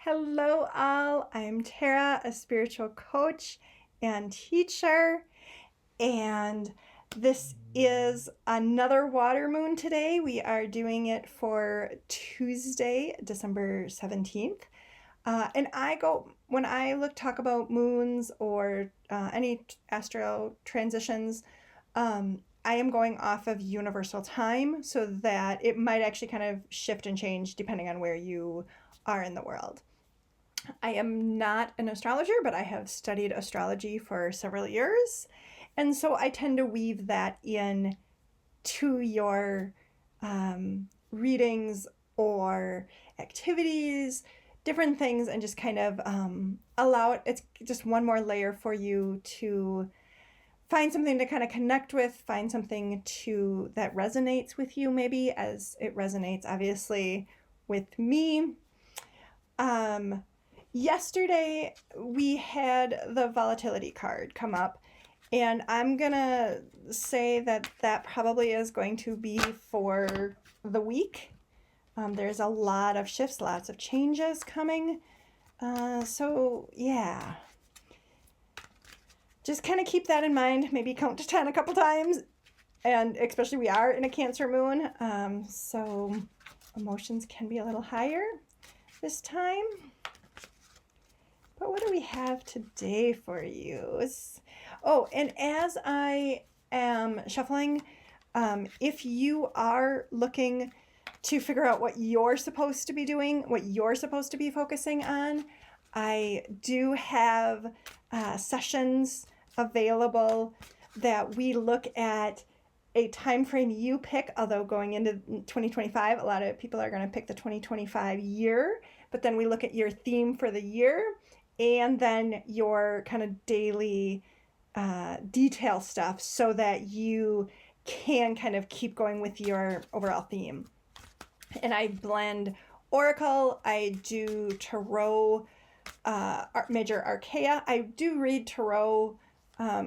Hello, all. I'm Tara, a spiritual coach and teacher, and this is another water moon today. We are doing it for Tuesday, December 17th. When I talk about moons or any astral transitions, I am going off of universal time so that it might actually kind of shift and change depending on where you are in the world. I am not an astrologer, but I have studied astrology for several years. And so I tend to weave that in to your readings or activities, different things, and just kind of allow it. It's just one more layer for you to find something to kind of connect with, find something that resonates with you, maybe as it resonates, obviously, with me. Yesterday we had the volatility card come up, and I'm gonna say that probably is going to be for the week. There's a lot of shifts, lots of changes coming. So yeah, just kind of keep that in mind. Maybe count to 10 a couple times, and especially we are in a Cancer moon, so emotions can be a little higher this time. But what do we have today for you? And as I am shuffling, if you are looking to figure out what you're supposed to be doing, what you're supposed to be focusing on, I do have sessions available that we look at a time frame you pick, although going into 2025, a lot of people are going to pick the 2025 year, but then we look at your theme for the year and then your kind of daily detail stuff so that you can kind of keep going with your overall theme. And I blend Oracle, I do Tarot, major arcana. I do read Tarot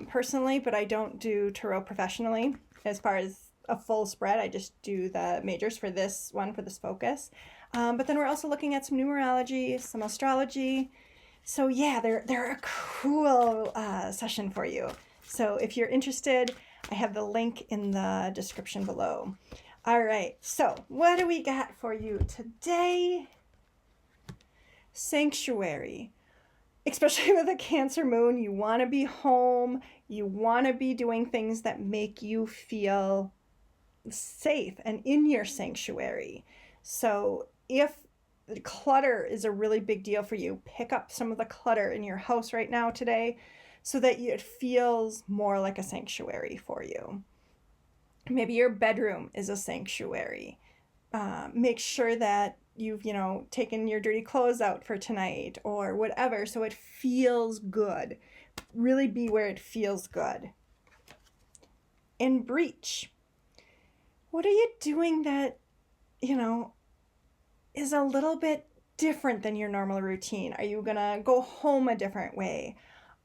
personally, but I don't do Tarot professionally as far as a full spread. I just do the majors for this one, for this focus. But then we're also looking at some numerology, some astrology. So yeah, they're a cool session for you. So if you're interested, I have the link in the description below. All right, so what do we got for you today? Sanctuary. Especially with a Cancer moon, you want to be home. You want to be doing things that make you feel safe and in your sanctuary. So if clutter is a really big deal for you, pick up some of the clutter in your house right now today so that it feels more like a sanctuary for you. Maybe your bedroom is a sanctuary. Make sure that you've taken your dirty clothes out for tonight or whatever, so it feels good. Really be where it feels good. And breach. What are you doing that is a little bit different than your normal routine? Are you gonna go home a different way?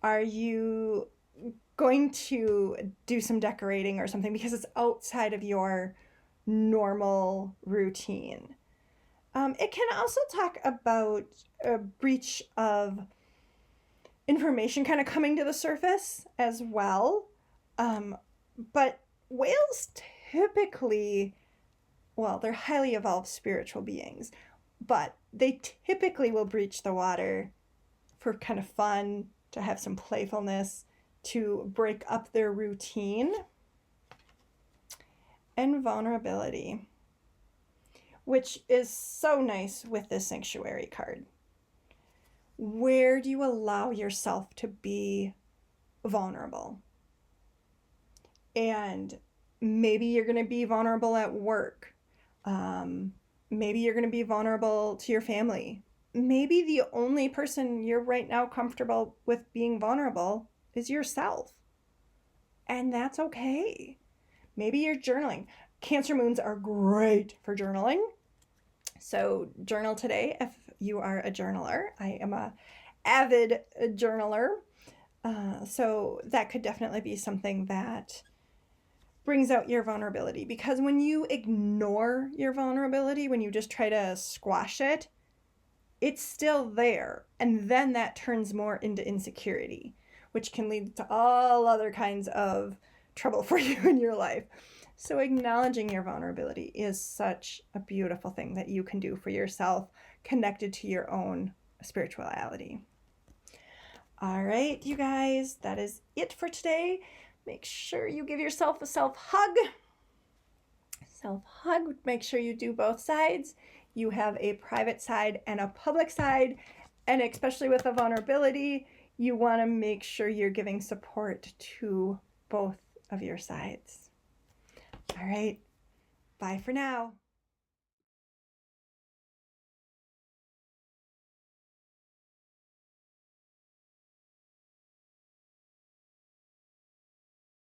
Are you going to do some decorating or something because it's outside of your normal routine? It can also talk about a breach of information kind of coming to the surface as well. But whales typically, well, they're highly evolved spiritual beings, but they typically will breach the water for kind of fun, to have some playfulness, to break up their routine. And vulnerability, which is so nice with this sanctuary card. Where do you allow yourself to be vulnerable? And maybe you're going to be vulnerable at work. Maybe you're going to be vulnerable to your family. Maybe the only person you're right now comfortable with being vulnerable is yourself. And that's okay. Maybe you're journaling. Cancer moons are great for journaling. So journal today if you are a journaler. I am a avid journaler. So that could definitely be something that brings out your vulnerability, because when you ignore your vulnerability, when you just try to squash it, it's still there. And then that turns more into insecurity, which can lead to all other kinds of trouble for you in your life. So acknowledging your vulnerability is such a beautiful thing that you can do for yourself, connected to your own spirituality. All right, you guys, that is it for today. Make sure you give yourself a self-hug. Self-hug, make sure you do both sides. You have a private side and a public side, and especially with a vulnerability, you want to make sure you're giving support to both of your sides. All right, bye for now.